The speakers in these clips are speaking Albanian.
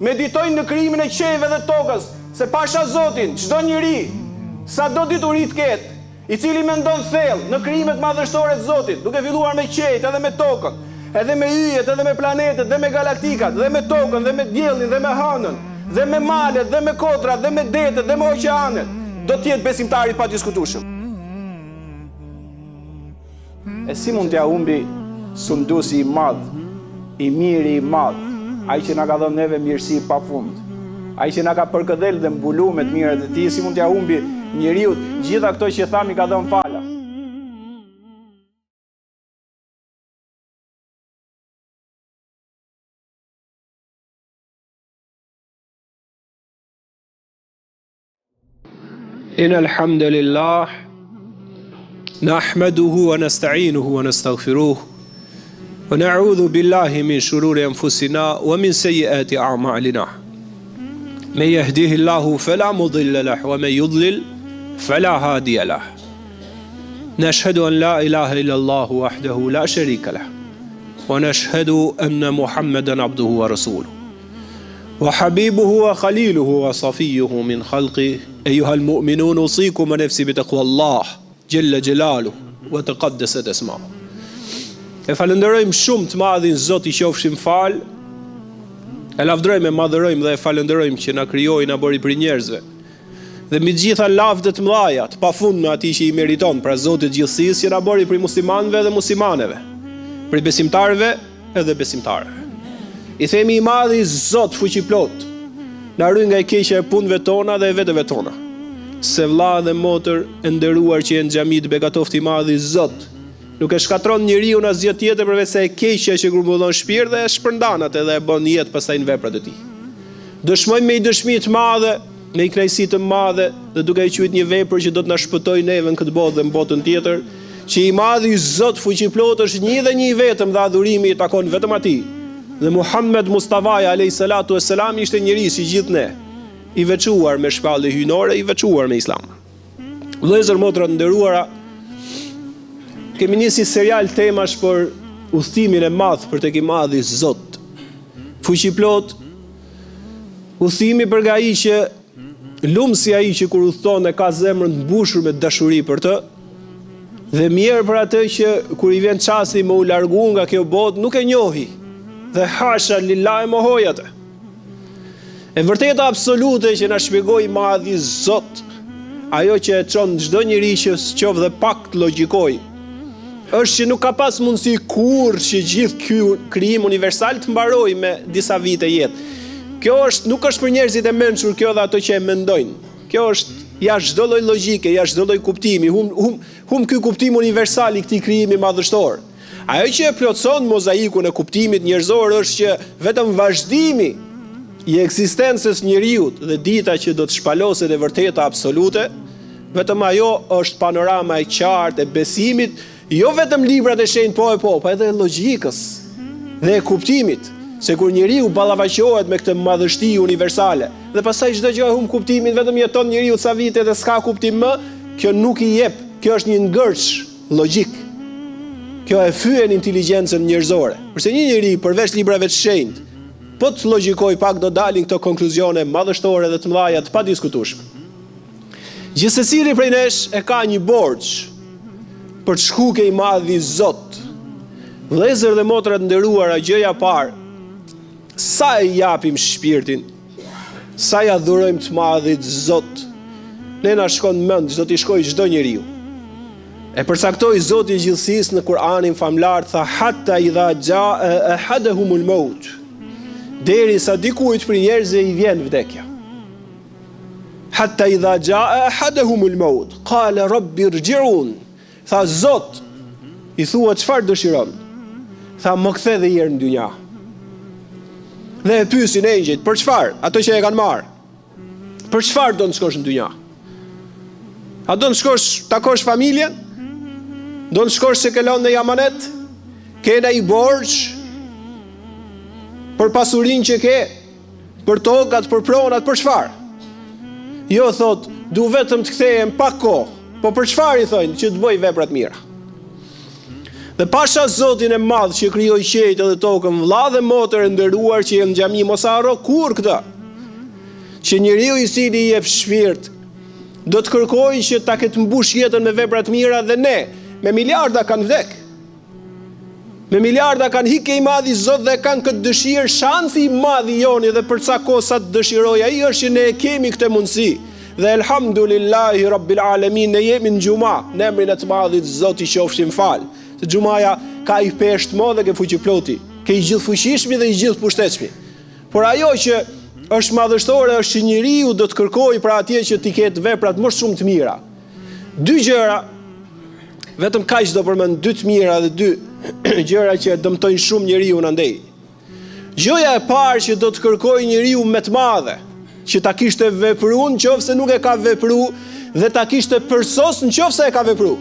meditojnë në krijimin e qejve dhe tokës, se pasha Zotin, çdo njeri, sa do dituri të ketë, i cili mendon thellë në krijimet madhështore të Zotit, duke filluar me qejt edhe me tokën, edhe me yjet, edhe me planetet, dhe me galaktikat, dhe me tokën, dhe me diellin, dhe me hënën, dhe me malet, dhe me kotrat, dhe me detet, dhe me oqeanet, do të jetë besimtari pa diskutueshëm. E si mund t'ja humbi sunduesi i madh, i miri i madh, ai që na ka dhënë neve mirësi pafund, ai që na ka përkëdhel dhe mbulu me të mirat e tij, si mund t'ja humbi njeriu gjitha këto që thami ka dhënë fala. Innal hamdalillah nahmaduhu wa nasta'inuhu wa nastaghfiruh wa na'udhu billahi min shururi anfusina wa min sayyiati a'malina. Man yahdihillahu fala mudilla lahu wa man yudlil fala hadiya lahu. Nashhadu an la ilaha illa Allah wahdahu la sharika lahu wa nashhadu anna Muhammadan abduhu wa rasuluhu wa habibuhu wa khaliluhu wa safiyuhu min khalqihi. أيها المؤمنون أوصيكم ونفسي بتقوى الله جل جلاله وتقدست اسمه. E falenderojmë shumë të madhin Zot, i qofshim fal. E lavdërojmë, e madhërojmë dhe e falenderojmë që na krijoi, na bëri për njerëzve. Dhe mbi gjitha lavdet të mëdha, të pafundme atij që i meriton, pra Zoti i gjithësisë, që na bëri për muslimanëve dhe muslimaneve, për besimtarëve edhe besimtarëve. I themi i madhi Zot fuqiplot, na rry nga e keqja e punëve tona dhe e vetëve tona. Se vlla dhe motër e nderuar që janë xhamit, begatofti i madh i Zot nuk e shkatron njeriu në asgjë tjetër përveç se e keqja që grumbullon shpirt dhe e shpërndan atë dhe e bën jetë pastaj në veprat e tij. Dëshmojmë me dëshmi të madhe, me kënaqësi të madhe dhe duke e quajtur një vepër që do të na shpëtojë neve në këtë botë dhe në botën tjetër, që i madhi Zot fuqiplot është një dhe një i vetëm dhe adhurimi i takon vetëm atij. Dhe Muhammed Mustafa alayhi salatu wassalam ishte njeri si gjithë ne, i veçuar me shpallje hyjnore, i veçuar me Islam. Vëllezër, motra të nderuara, kemi nisi serial temash për udhëtimin e madh për tek i madhi Zot. Fuqiplot udhëtimi për ai që lumsi ai që kur udhton e ka zemrën të mbushur me dashuri për të, dhe mirë për atë që kur i vjen çasti me u largu nga kjo botë nuk e njohi. Dhe hasha lillah e mohoj atë. E vërteta absolute që na shpjegoi madhi Zot, ajo që e çon çdo njeri që qoftë dhe pak të logjikoj, është që nuk ka pas mundësi kurrë që gjithë ky krijim universal të mbarojë me disa vite jetë. Kjo nuk është për njerëzit e mençur, kjo dhe ato që e mendojnë. Kjo është jashtë çdo lloj logjike, jashtë çdo lloj kuptimi, hum ky kuptim universal i këtij krijimi madhështor. Ajo që e plotson mozaikun e kuptimit njerëzor është që vetëm vazhdimi i ekzistencës njeriut dhe dita që do të shpaloset e vërteta absolute, vetëm ajo është panorama e qartë e besimit, jo vetëm librat e shenjtë po, edhe e logjikës dhe e kuptimit, se kur njeriu ballafaqohet me këtë madhështi universale, dhe pastaj çdo gjë humb kuptimin, vetëm jeton njeriu ca vite dhe s'ka kuptim më, kjo nuk i jep, kjo është një ngërç logjik. Kjo e fyen inteligjencën njerëzore. Përse një njeri përveç librave të shenjtë, po të logjikoj pak do dalin këto konkluzione madhështore dhe të mëdha të padiskutueshme. Gjithsecili prej nesh e ka një borxh për të shkuar ke i madhi Zot. Vëllezër dhe motra të nderuara, gjëja parë, sa i japim shpirtin, sa i adhurojmë të madhit Zot, ne na shkon mend, çdo t'i shkojë çdo njeriu. E përcaktoi Zoti i gjithësisë në Kur'anin famlar, tha hatta idha jaa ahaduhumul maut, derisa dikujt për njerëzve i vjen vdekja. Hatta idha jaa ahaduhumul maut, qala rabbi irji'un. Tha Zot, i thua çfarë dëshiron? Tha më kthe dhe herë në dynja. Dhe e pyesin engjëjt, për çfarë? Ato që e kanë marrë. Për çfarë do të shkosh në dynja? A do të shkosh takosh familjen? Do të shkosh se ke lënë në amanet? Ke ndaj borxh për pasurinë që ke, për tokat, për pronat, për çfarë? Jo, thot, du vetëm të kthehem pak kohë. Po për çfarë i thonë? Që të bëj vepra të mira. Dhe pasha Zotin e madh që krijoi qiellin dhe tokën, vëlla dhe motër e nderuar që janë në xhami, mos harro kur këtë. Që njeriu i cili i jep shpirt do të kërkojë që ta ketë mbush jetën me vepra të mira, dhe ne me miliarda kanë vdek. Me miliarda kanë hike i madhi Zot dhe kanë këtë dëshirë, shansi i madhi joni dhe për ca kohë sa të dëshiroj ai është që ne e kemi këtë mundësi. Dhe elhamdulillahi rabbil alamin, ne jemi në xhuma, në emrin e të madhit Zoti qofshin fal. Se xhumaja ka i peshtë më dhe ke fuqi ploti, ke i gjithë fuqishmi dhe i gjithë pushtetshmi. Por ajo që është madhështore është që njeriu do të kërkojë pra atje që t'i ketë veprat më shumë të mira. Dy gjëra, vetëm kaq do përmend, dy të mira dhe dy gjëra që dëmtojnë shumë njeriu andej. Gjëja e parë që do të kërkojë njeriu më të madhe, që ta kishte vepruar nëse nuk e ka vepruar, dhe ta kishte përsos nëse e ka vepruar,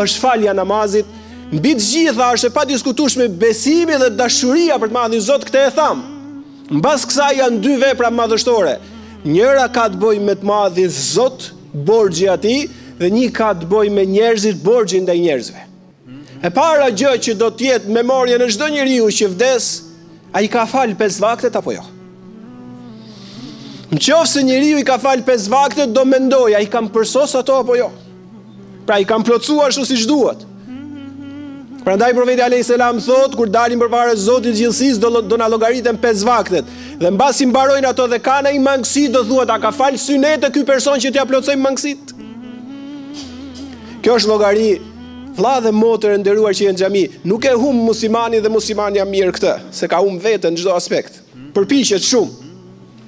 është falja namazit. Mbi të gjitha është e padiskutueshme besimi dhe dashuria për të madhin Zot, këtë e tham. Mbas kësaj janë dy vepra madhështore. Njëra ka të bëjë me të madhin Zot, borxhi i Atij, dhe një ka të bëjë me njerëzit, borxhi ndaj njerëzve. E para gjë që do të jetë memoria në çdo njeriu që vdes, ai ka fal 5 vaktet apo jo? Nëse njeriu i ka fal 5 vaktet, do mendoj ai kam përsos ato apo jo? Pra i kam plotësuar ashtu siç duhet. Prandaj profeti alayhis salam thot, kur dalim përpara Zotit të gjithësisë do na llogariten 5 vaktet. Dhe mbasi mbarojnë ato dhe kanë ai mangësi, do thuhet a ka fal synetë ky person që t'ia plotësojmë mangësit? Kjo është llogari. Vëlla dhe motër e nderuar që janë xhami, nuk e humb muslimani dhe muslimania mirë këtë, se ka humb veten në çdo aspekt. Përpiqet shumë.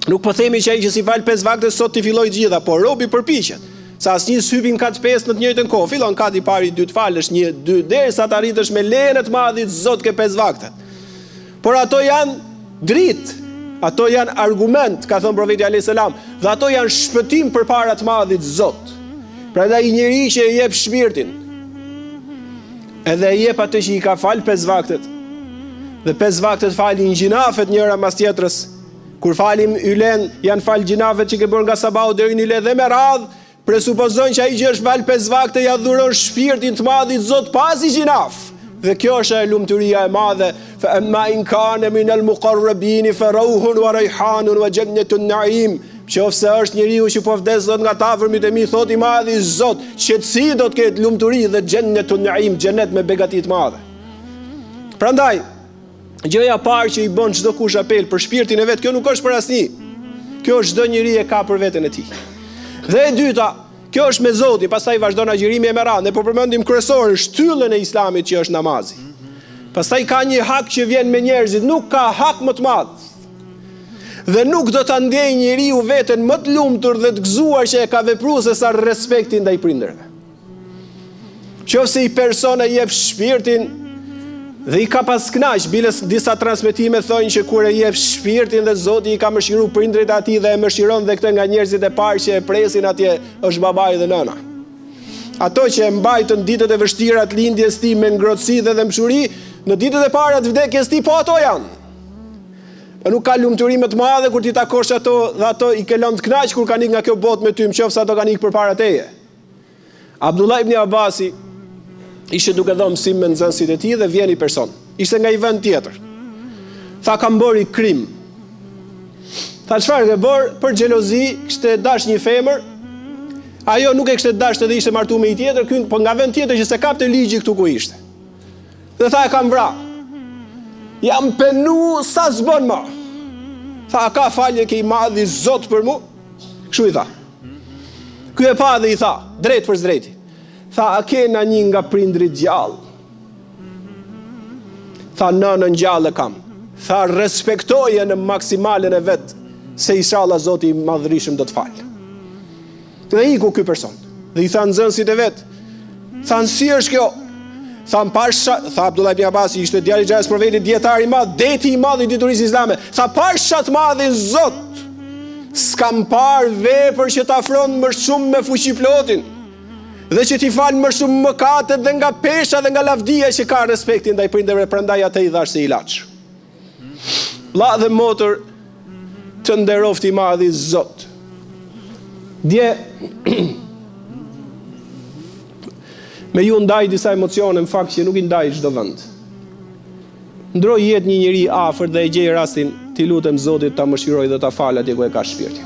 Nuk po themi që ai që si fal 5 vakte sot t'i filloj gjitha, por robi përpiqet. Sa asnjë hypin kat 5 në të njëjtën kohë. Fillon kati i parë, 2 të falësh, 1, 2 derisa të arritësh me lejen e të madhit Zot ke 5 vakte. Por ato janë dritë, ato janë argument, ka thënë profeti alayhis salam, dhe ato janë shpëtim përpara të madhit Zot. Prandaj i njeri që e jep shpirtin, edhe e jep atë që i ka fal 5 vaktet, dhe 5 vaktet falin gjinafet njëra mas tjetrës. Kur falim ylen, janë fal gjinafet që ke bërë nga sabahu deri në ylen, dhe me radhë presupozojnë që ai që është fal 5 vakte ja dhuron shpirtin të madhit Zot pasi gjinaf. Dhe kjo është e lumturia e madhe. Fa amma in kana min al-muqarrabin fa rawhun wa rayhanun wa jannatun na'im. Qofse është njeriu që po vdes Zot nga të afërmit e mi, thot i madhi Zot, qetësi do të ketë, lumturi dhe jannatun na'im, xhenet me begati të madhe. Prandaj, gjëja parë që i bën çdo kush apel për shpirtin e vet, kjo nuk është për asnjë. Kjo çdo njeri e ka për veten e tij. Dhe e dyta, kjo është me Zotin, pastaj vazhdon agjërimi e merat. Ne po përmendim kryesorën, shtyllën e Islamit që është namazi. Pastaj ka një hak që vjen me njerëzit, nuk ka hak më të madh. Dhe nuk do ta ndjej njeriu veten më të lumtur dhe të gëzuar që e ka vepruar se sa respekti ndaj prindërve. Qofse i persona jep shpirtin dhe i ka pas knaq, bilës disa transmetime thonë që kur e jep shpirtin dhe Zoti i ka mëshiruar prindrit e atij dhe e mëshiron dhe këtë nga njerëzit e parë që e presin atje është babai dhe nëna. Ato që e mbajtën ditët e vështira të lindjes tij me ngrohtësi dhe mshuri, në ditët e para të vdekjes tij po ato janë. Po nuk ka lumturi më të madhe kur ti takosh ato dhe ato i ke lënë të kënaq kur kanë ikë nga kjo botë me ty, nëse ato kanë ikë përpara teje. Abdullah ibn Abasi ishte duke dhënë mësim me nxënësit e tij dhe vjen një person. Ishte nga i vend tjetër. Tha kam bërë krim. Tha çfarë ke bërë? Për xhelozi, kishte dash një femër. Ajo nuk e kishte dashur dhe ishte martuar me një tjetër, ky po nga vend tjetër që se kapte ligji këtu ku ishte. Dhe tha e kam vrarë. Jam penu sa s'bën më. Tha ka falje ke i madhi Zot për mu? Kështu i tha. Ky e pa dhe i tha, drejt për drejti. Tha, a kena një nga prindrit gjallë? Tha, nënën gjallë kam. Tha, respektoje në maksimalen e vetë, se inshallah Zoti i madhërishëm do të falë. Dhe iku ky person. Dhe i tha nxënësit e vetë. Tha, si është kjo? Tha, tha Abdullah ibn Abasi, ishte djali i xhajës profetit, dietar i madh, deti i madh i diturisë islame. Tha, parsha të madhin Zot, s'kam parë vepër që t'afron më shumë me fuqi plotin, dhe që t'i falë më shumë mëkatet dhe nga pesha dhe nga lavdia që ka respektin ndaj prindërve, prandaj atë i dhash se ilaç. Vëlla dhe motër, të nderoftë i madhi Zot. me ju ndaj disa emocione në fakt që nuk i ndaj çdo vend. Ndroj jetë një njeri afër dhe e gjej rastin, ti lutem Zotit ta mëshiroj dhe ta fal atje ku e ka shpirtin.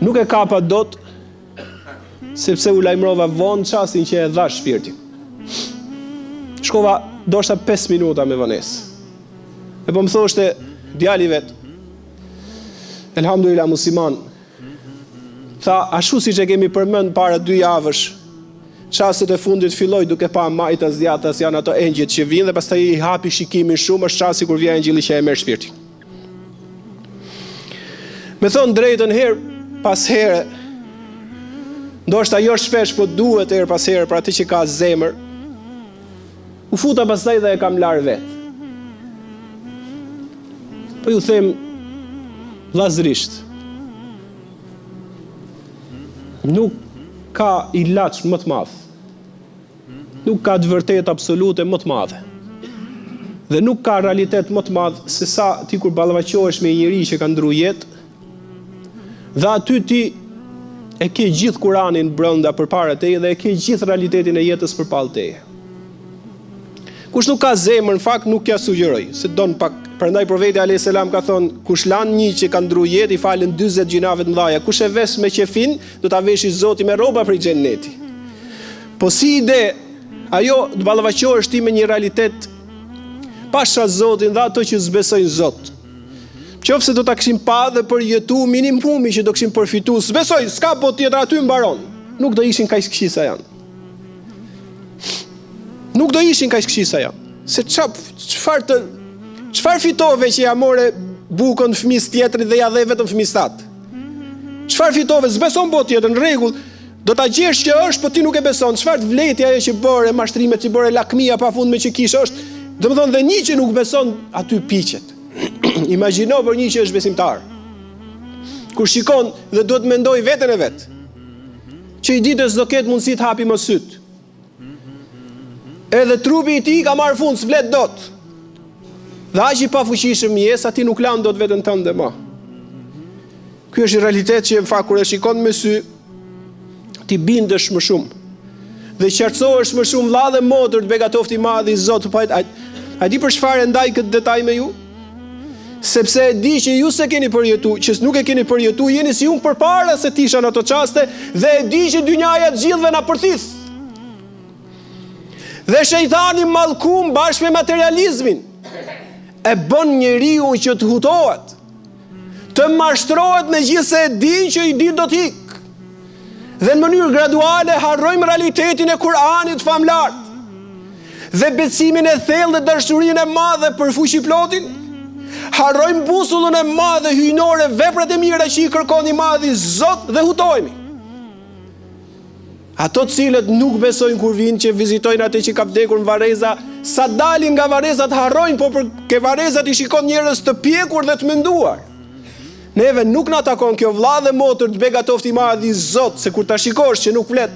Nuk e kapa dot, sepse u lajmërova vonë çastin që e dha shpirtin. Shkova doshta 5 minuta me vonesë. E po më thoshte djali vet, elhamdulillah musliman, tha ashtu siç e kemi përmend para 2 javësh, çastet e fundit filloi duke pa majtas djathtas janë ato engjëjt që vinë dhe pastaj i hapi shikimin shumë, është çasti kur vjen engjilli që e merr shpirtin. Me thon drejtën herë pas here, ndoshta jo shpesh, po duhet herë pas here për atë që ka zemër. U futa pastaj dhe e kam larë vet. Po ju them vllazërisht, nuk ka ilaç më të madh. Nuk ka të vërtetë absolute më të madhe. Dhe nuk ka realitet më të madh se sa ti kur ballafaqohesh me një njeri që ka ndruar jetë, dhe aty ti e ke gjithë Kur'anin brenda përpara teje dhe e ke gjithë realitetin e jetës përpallë teje. Kush nuk ka zemër në fakt nuk ja sugjeroj, se don pak. Prandaj profeti alayhis salam ka thonë, kush lan një që ka ndruar jetë, i falen 40 gjinave të mëdha. Kush e vesh me qefin, do ta veshi Zoti me rroba për xheneti. Po si ide, ajo të ballafaqohesh ti me një realitet pasha Zotin dhe ato që zbesojnë Zot. Qofse do ta kishim pa dhe për jetu minimumi që do kishim përfitu, s'besoj, s'ka po tjetër aty mbaron. Nuk do ishin kaq këqij sa janë. Nuk do ishin kaq këqij sa janë. Se çfarë fitove që ja more bukën fëmis tjetrit dhe ja dhe vetëm fëmis tat? Çfarë fitove? S'beson po tjetër, në rregull. Do ta gjesh që është, po ti nuk e beson. Çfarë vleti ajo që bëre, mashtrimet që bëre, lakmia pafundme që kish është, domethënë dhe një që nuk beson aty piqet. Imagjino për një që është besimtar. Kur shikon dhe duhet mendoj veten e vet, që i ditës do ketë mundësi të hapi më syt. Edhe trupi i tij ka marrë fund, s'vlet dot. Dhe aq i pafuqishëm jes, ati nuk lan dot veten tënde më. Ky është një realitet që në fakt kur e shikon me sy, ti bindesh më shumë. Dhe qartësohesh më shumë vlla dhe motër të begatofti i madh i Zotit. A di për çfarë ndaj këtë detaj me ju? Sepse e di që ju se keni përjetu, që nuk e keni përjetu, jeni si unë përpara se tisha në ato çaste, dhe e di që dynjaja të gjithëve na përthith. Dhe shejtani mallkum bashkë me materializmin e bën njeriu që të hutohet, të mashtrohet me gjithë se e din që i din do t'ik. Dhe në mënyrë graduale harrojmë realitetin e Kur'anit famlar. Dhe besimin e thellë dhe dashurinë e madhe për fuqiplotin. Harrojmë busullën e madhe hyjnore, veprat e mira që i kërkon i madhi Zot dhe hutohemi. Ato të cilët nuk besojnë kur vinë që vizitojnë atë që ka vdekur në Vareza, sa dalin nga Varezat harrojnë, po për ke Varezat i shikon njerëz të pjekur dhe të menduar. Neve nuk na takon kjo vlla dhe motër të begatofti i madh i Zot, se kur ta shikosh që nuk flet,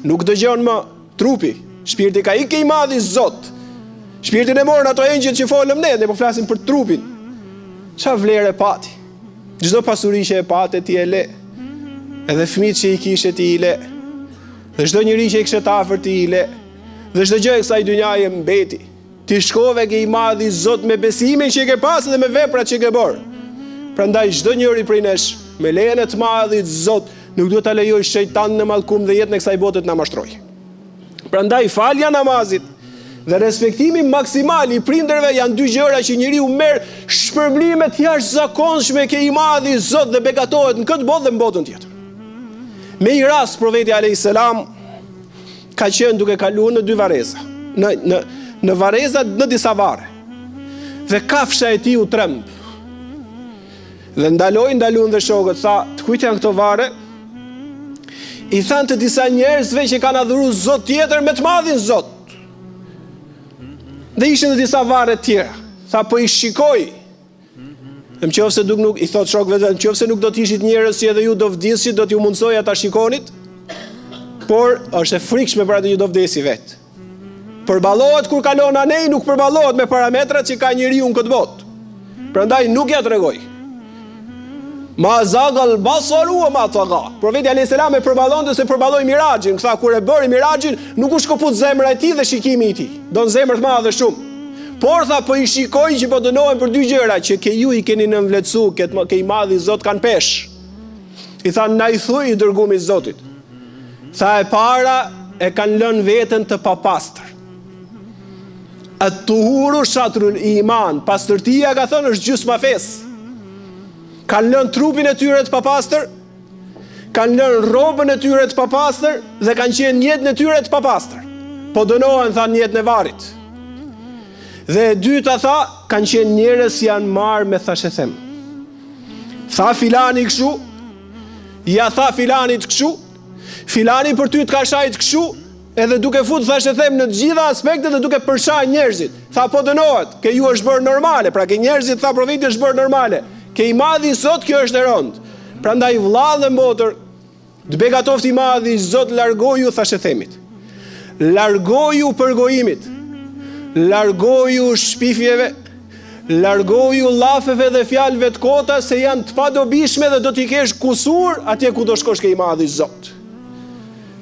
nuk dëgjon më trupi, shpirti ka ikë i madh i Zot. Shpirtin e morën ato engjëjt që folëm ne po flasim për trupin. Çfarë vlerë pati? Çdo pasuri që e patë ti e le. Edhe fëmijët që i kishe ti i le. Dhe çdo njeri që i kishte afër ti i le. Dhe çdo gjë e kësaj dynjaje mbeti. Ti shkove ke i madh i Zot me besimin që e ke pasur dhe me veprat që e ke bërë. Prandaj çdo njeri prej nesh me lejen e të madhit Zot nuk duhet ta lejoj shejtanin në mallkum dhe jetën e kësaj bote të na mashtrojë. Prandaj falja namazit dhe respektimi maksimal i prindërve janë dy gjëra që njeriu merr shpërblime të jashtëzakonshme ke i madh i Zot dhe begatohet në këtë botë dhe në botën tjetër. Me i rast profeti alayhis salam ka qenë duke kaluar në dy vareza, në vareza në disa varre. Dhe kafsha e tij u tremb. Dhe ndalun dhe shokët, tha, të kujt janë këto varre? I thanë të disa njerëzve që kanë adhuruar Zot tjetër me të madhin Zot. Dhe ishin dhe disa varre tjera. Tha, po i shikoj. Në qofse nuk i thot shokëve, në qofse nuk do të ishit njerëz që edhe ju do vdisit, do t'ju mundsoja ta shikonit, por është e frikshme për atë që do vdesi vet. Përballohet kur kalon anej, nuk përballohet me parametrat që ka njeriu në këtë botë. Prandaj nuk ja tregoj. Ma zagal basaru wa ma taga. Profeti alayhis salam e përballonte se përballoi Miraxhin, tha kur e bëri Miraxhin, nuk u shkoput zemra e tij dhe shikimi i tij. Don zemër të madhe shumë. Por tha po i shikoj që po dënohen për dy gjëra, që ke ju i keni nënvlerësu, ke i madhi Zot kanë pesh. I tha na i thuj i dërgumi i Zotit. Tha e para e kanë lënë veten të papastër. At-tuhuru shatrul iman, pastërtia ka thënë është gjysma fesë. Kanë lënë trupin e tyre të papastër, kanë lënë robën e tyre të papastër dhe kanë qenë jetën e tyre të papastër. Po dënohen tha në jetën e varrit. Dhe e dyta tha, kanë qenë njerëz janë marrë me thashethem. Tha filani kështu, ja tha filanit kështu, filani për ty të ka shajt kështu, edhe duke fut thashethem në të gjitha aspektet dhe duke përshaj njerëzit. Tha po dënohet, ke ju është bërë normale, pra ke njerëzit tha profeti është bërë normale. Ke i madhi Zot, kjo është e rëndë. Prandaj vëlla dhe motër, të begatofti i madhi Zot largoju thashethemit. Largoju përgojimit. Largoju shpifjeve. Largoju llafeve dhe fjalëve të kota se janë të padobishme dhe do t'i kesh kusur atje ku do shkosh ke i madhi Zot.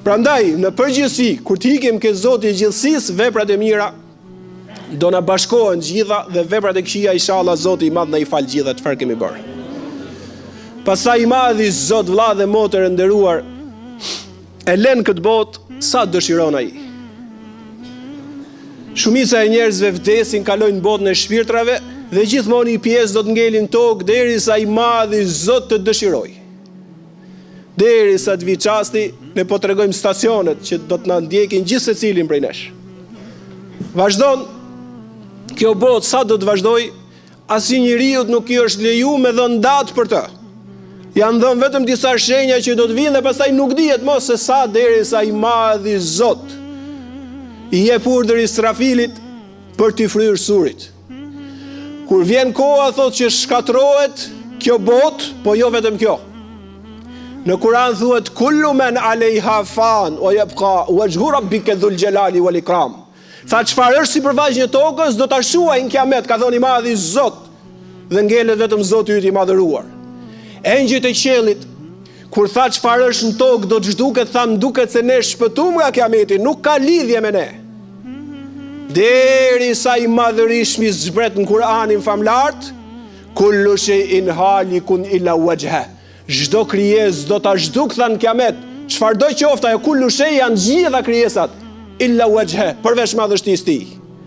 Prandaj në përgjithësi, kur t'ikim ke Zoti i gjithësisë, veprat e mira do na bashkohen gjitha dhe veprat e këqija inshallah Zoti i madh na i fal gjitha çfarë kemi bërë. Pastaj i madhi Zot vëlla dhe motër e nderuar e lën këtë botë sa dëshiron ai. Shumica e njerëzve vdesin, kalojnë botën e shpirtrave dhe gjithmonë i pjesë do të ngelin tokë derisa i madhi Zot të dëshirojë. Derisa të vi çasti, ne po tregojmë stacionet që do të na ndjekin gjithë secilin prej nesh. Vazhdon kjo botë sa do të vazhdoj, asnjë njeriu nuk i është leju me dhënë datë për të. Janë dhënë vetëm disa shenja që do të vinë dhe pastaj nuk dihet mos se sa derisa i madhi Zot i jep urdhër Israfilit për t'i fryrë surit. Kur vjen koha thotë që shkatrohet kjo botë, po jo vetëm kjo. Në Kur'an thuhet kullu men alejha fan wa yabqa wajhu rabbika dhul jalali wal ikram. Tha çfarë është sipërfaqe një tokës do ta shuajnë kiamet, ka thënë i madhi Zot, dhe ngelet vetëm Zoti yt i madhëruar. Engjëjt e qiellit kur tha çfarë është në tokë do të zhduket, tham duket se ne shpëtuam nga kiameti, nuk ka lidhje me ne. Derisa i madhërishmi zbret në Kur'anin famlart, kullu shay'in halikun illa wajha. Çdo krijesë do ta zhduk than kiamet. Çfarë do qoftë ajo kullu shay janë gjitha krijesat. Illa wajha, përveç madhështisë tij.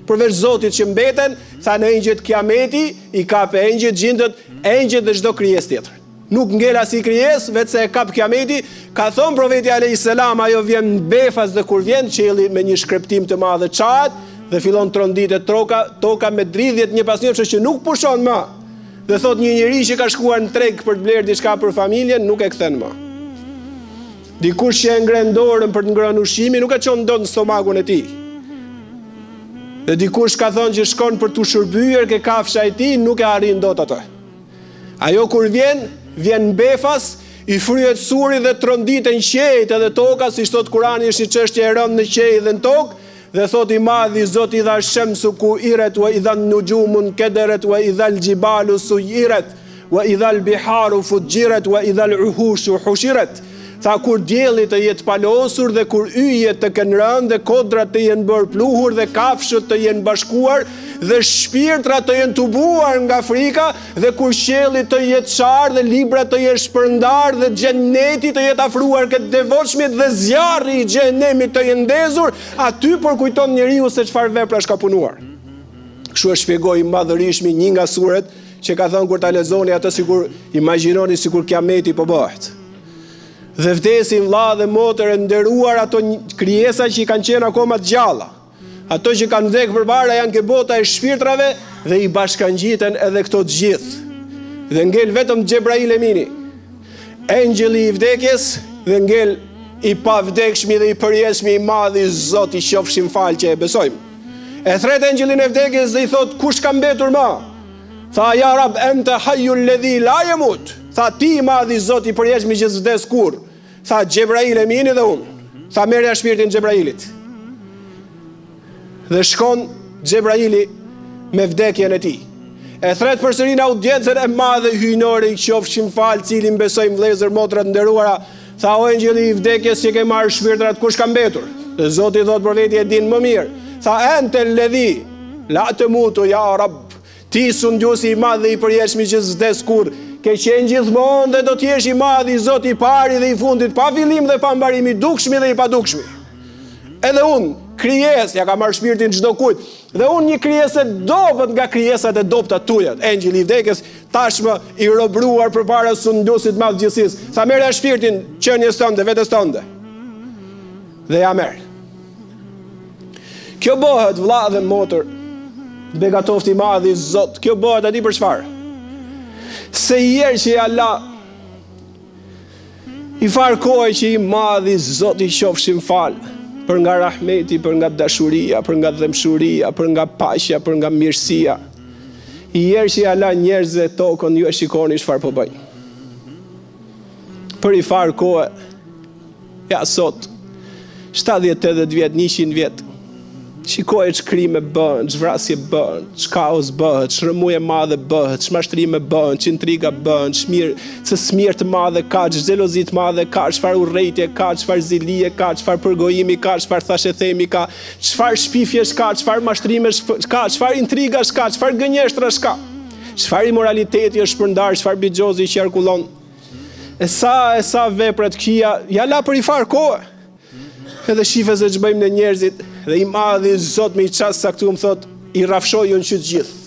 Përveç Zotit që mbeten, thanë engjëjt kiameti, i kap engjëjt, gjindët, engjëjt dhe çdo krijesë tjetër. Nuk ngel as i krijesë, vetë se e kap kiameti, ka thënë profeti alayhis salam, ajo vjen në befas dhe kur vjen qielli me një shkreptim të madh çahet dhe fillon tronditet toka me dridhjet një pas njëse që nuk pushon më. Dhe thot një njeri që ka shkuar në treg për të blerë diçka për familjen, nuk e kthen më. Dikush që e ngren dorën për të ngrënë ushqimin, nuk e çon dot në stomakun e tij. Dhe dikush ka thënë që shkon për t'u shërbyer ke kafsha e tij, nuk e arrin dot atë. Ajo kur vjen në befas, i fryhet suri dhe tronditen qejt edhe toka, si thot Kurani, është një çështje e rëndë në qejt dhe në tokë, dhe thot i madhi Zoti dha shamsu kuirat wa idha nujumun kadarat wa idha aljibalu suyirat wa idha albiharu fujirat wa idha aluhushu hushirat. Tha kur dielli të jetë palosur dhe kur yjet të kenë rënë dhe kodrat të jenë bërë pluhur dhe kafshët të jenë bashkuar dhe shpirtrat të jenë tubuar nga frika dhe kur qielli të jetë qarë dhe librat të jenë shpërndar dhe xheneti të jetë afruar këtë devotshmit dhe zjarri i xhenemit të jenë ndezur, aty përkujton njeriu se çfarë veprash ka punuar. Kështu e shpjegoi madhërishmi një nga suret që ka thënë kur ta lexoni atë sikur imagjinoni sikur kiameti po bëhet. Dhe vdesin vëlla dhe motër e nderuar ato krijesa që i kanë qenë akoma të gjalla. Ato që kanë vdekur përpara janë ke bota e shpirtrave dhe i bashkangjiten edhe këto të gjithë. Dhe ngel vetëm Xhebrail Emini, engjëlli i vdekjes, dhe ngel i pavdekshmi dhe i përjetshmi i madhi Zoti qofshin fal që e besojmë. E thret engjëllin e vdekjes dhe i thot kush ka mbetur më? Tha ja Rab ente hayyul ladhi la yamut. Tha ti i madhi Zoti i përjetshmi që s'vdes kurrë. Tha Xhebrail Emini dhe unë. Tha merja shpirtin Xhebrailit. Dhe shkon Xhebraili me vdekjen e tij. E thret përsëri në audiencën e madhe hyjnore i qofshin fal, cilin besojmë vëllezër motra të nderuara, tha o engjëlli i vdekjes që ke marrë shpirtrat, kush ka mbetur? Dhe Zoti thot profeti e din më mirë. Tha ente ledhi, la të mutu, ja Rab, ti sundjuesi i madh dhe i përjetshëm që s'vdes kur, ke qenë gjithmonë dhe do t'jesh i madh, i Zoti i pari dhe i fundit, pa fillim dhe pa mbarim, i dukshmi dhe i padukshmi. Edhe unë, krijes, ja ka marrë shpirtin çdo kujt. Dhe unë një krijesë dobët nga krijesat e dobta tuaja. Engjëli i vdekjes tashmë i robruar përpara sundjuesit madh gjithësisë. Sa merr shpirtin qenies tënde, vetes tënde. Dhe ja merr. Kjo bëhet vëlla dhe motër, begatofti i madh i Zot. Kjo bëhet aty për çfarë? Se herë që Allah i farkoj që i madh i Zot i qofshin fal, për nga rahmeti, për nga dashuria, për nga dëmshuria, për nga paqja, për nga mirësia. I herë që Allah njerëzve tokën, ju e shikoni çfarë po bëjnë. Për i farë kohë, ja sot, 70-80 vjet, 100 vjet, shikoj ç'krime bëhen, ç'vrasje bëhen, ç'kaos bëhet, ç'rëmuje madhe bëhet, ç'mashtrime bëhen, ç'intriga bëhen, ç'smirë të madhe ka, ç'xhelozi të madhe ka, çfarë urrejtje ka, çfarë zilie ka, çfarë përgojimi ka, çfarë thashë themi ka, çfarë shpifjesh ka, çfarë mashtrimesh ka, çfarë intrigash ka, çfarë gënjeshtrash ka, çfarë imoraliteti është shpërndar, çfarë bigjozi qarkullon. E sa veprat këqija, ja la për i farë kohë. Edhe shife se që bëjmë në njerëzit, dhe i madhi Zot me i qasë sa këtu më thot, i rafshoj unë që të gjithë.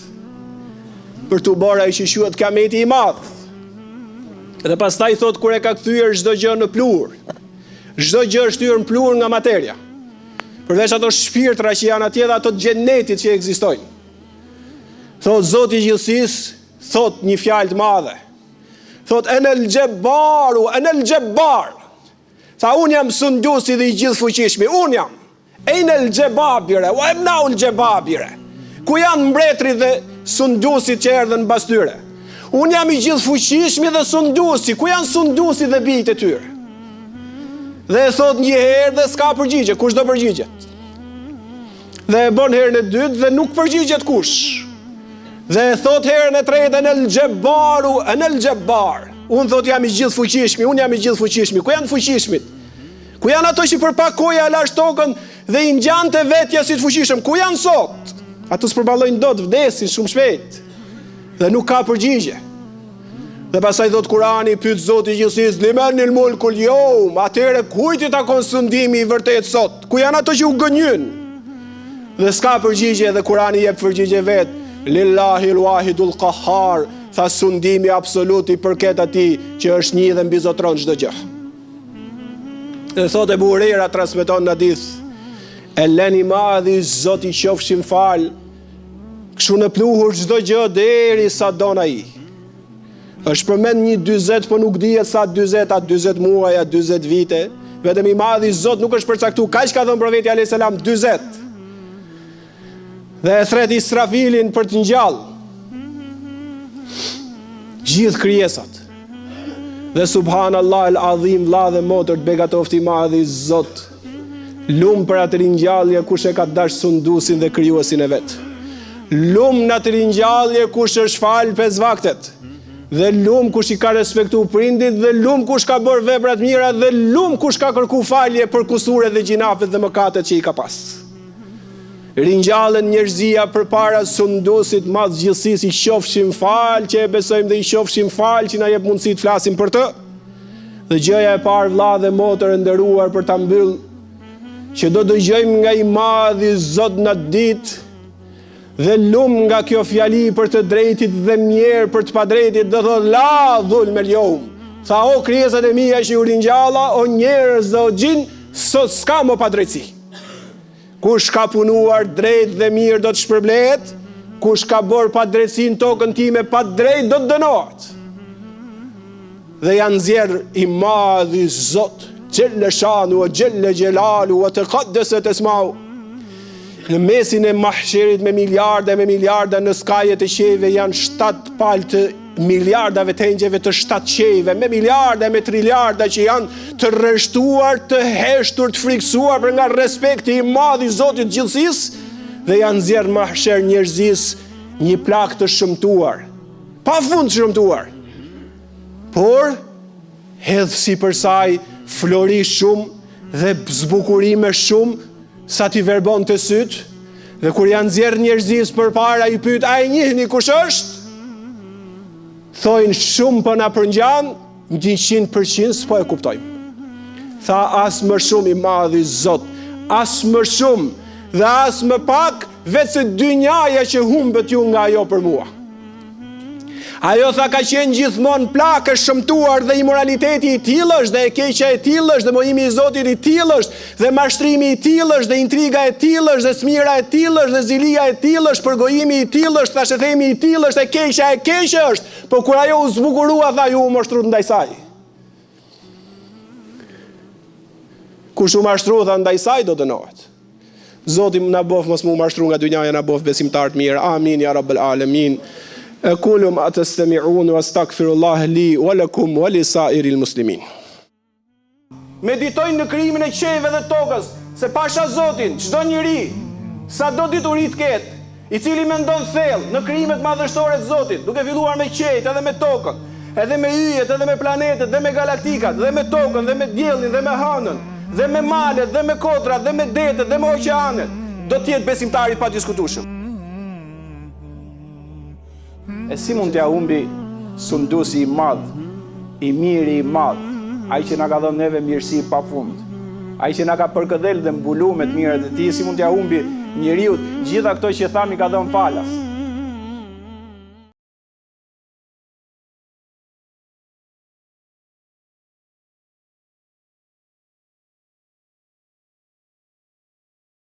Për të bora i që shuat kameti i madh. Dhe pastaj thot, kur e ka kthyer çdo gjë në plur, çdo gjë është hyrë në plur nga materia. Përveç ato shpirtra që janë atje dhe ato xhenetit që ekzistojnë. Thot Zoti i gjithësisë, thot një fjalë të madhe. Thot enel xhebaru, enel xhebar. Tha unë jam sundjuesi dhe i gjithë fuqishmi, unë jam. Enel xhebabire, wa emnaul xhebabire. Ku janë mbretërit dhe sundjuesit që erdhën mbas tyre? Unë jam i gjithë fuqishmi dhe sundjuesi, ku janë sundjuesit dhe bijt e tyre? Dhe e thot një herë dhe s'ka përgjigje, kush do përgjigjet? Dhe e bën herën e dytë dhe nuk përgjigjet kush. Dhe e thot herën e tretë enel xhebaru, enel xhebar. Unë thot jam i gjithë fuqishmi, unë jam i gjithë fuqishmi. Ku janë fuqishmit? Ku janë ato që përpak koja lash tokën dhe i ngjante vetja si të fuqishëm? Ku janë sot? Ato s'përballojnë dot, vdesin shumë shpejt. Dhe nuk ka përgjigje. Dhe pastaj thot Kurani, pyet Zoti i gjithësisë, limanil mulkul yawm, atëre kujt i takon sundimi i vërtet sot? Ku janë ato që u gënjyn? Dhe s'ka përgjigje dhe Kurani jep përgjigje vet. Lillahi l-wahidul qahhar. Tha sundimi absolut i përket atij që është një dhe mbizotron çdo gjë. Dhe thot Ebu Hurajra transmeton në hadith, e leni madhi Zoti qofshin fal, kështu në pluhur çdo gjë deri sa don ai. Është përmend një 40, po nuk dihet sa 40, a 40 muaj, a 40 vite. Vetëm i madhi Zot nuk është përcaktuar. Kaq ka thënë profeti alayhis salam 40. Dhe e thret Israfilin për të ngjall gjithë krijesat. Dhe subhanallah el adhim, vlla dhe motër të begatofti i madh i Zot, lum për atë ringjallje kush e ka dash sundusin dhe krijuesin e vet. Lum në atë ringjallje kush është fal 5 vaktet. Dhe lum kush i ka respektu prindit, dhe lum kush ka bërë veprat mira, dhe lum kush ka kërku falje për kusuret dhe gjinafet dhe mëkatet që i ka pas. Ringjallen njerëzia përpara sundusit madh gjithësisë i qofshin fal, që e besojmë dhe i qofshin fal që na jep mundësi të flasim për të. Dhe gjëja e parë vëlla dhe motër e nderuar për ta mbyll, që do dëgjojmë nga i madhi Zot në ditë, dhe lum nga kjo fjali për të drejtit dhe mjerë për të padrejtit, dhe thot la dhulm el yawm. Tha o krijesat e mia që u ringjalla, o njerëz dhe o gjin, sot s'ka më padrejtësi. Kush ka punuar drejt dhe mirë do të shpërblehet, kush ka bërë pa drejtësi në tokën time pa drejt do të dënohet. Dhe janë nxjerr i madhi Zot, Gjelle Shanu, Gjelle Gjelalu, wa taqaddaset esmau. Në mesin e mahsherit me miliarda në skajet e qejve janë 7 palë të miliardave të engjëve të 7 qejve, me miliarda, me triliarda që janë të rreshtuar, të heshtur, të friksuar për nga respekti i madh i Zotit gjithësisë, dhe janë nxjerr mahsher njerëzis një plak të shëmtuar, pa fund shëmtuar, por hedh sipër saj flori shumë dhe zbukurime shumë sa t'i verbon të sytë, dhe kur janë nxjerrë njerëzis përpara i pyet a e njihni kush është? Thojnë shumë po na përngjan, 100% s'po e kuptojmë. Tha as më shumë i madhi Zot, as më shumë dhe as më pak, vetë se dynjaja që humbet ju nga ajo për mua. Ajo tha ka qenë gjithmonë plakë shëmtuar dhe imoraliteti i tillë është, dhe e keqja e tillë është, dhe mojimi i Zotit i tillë është, dhe mashtrimi i tillë është, dhe intriga e tillë është, dhe smira e tillë është, dhe zilia e tillë është, përgojimi i tillë është, thashëthemi i tillë është, e keqja është, por kur ajo u zbukurua tha ju u mashtrut ndaj saj. Kush u mashtru tha ndaj saj do dënohet. Zoti na bof mos mu mashtru nga dynjaja, na bof besimtar të mirë. Amin ya rabbal alamin. Aqulu ma tastami'un wa astaghfirullah li wa lakum wa li sa'iril muslimin. Meditojnë në krijimin e qiellit dhe tokës, se pasha Zotin, çdo njeri, sado dituri të ketë, i cili mendon thellë në krijimet madhështore të Zotit, duke filluar me qiellin edhe me tokën, edhe me yjet, edhe me planetet, dhe me galaktikat, dhe me tokën, dhe me diellin, dhe me hënën, dhe me malet, dhe me kotrat, dhe me detet, dhe me oqeanet, do t'jetë besimtari pa diskutueshëm. E si mund t'ja humbi sundusi i madh, i miri i madh, ai që na ka dhënë neve mirësi pa fund, ai që na ka përkëdhel dhe mbulu me të mirat e tij, si mund t'ja humbi njeriu gjitha këto që thamë i ka dhënë falas.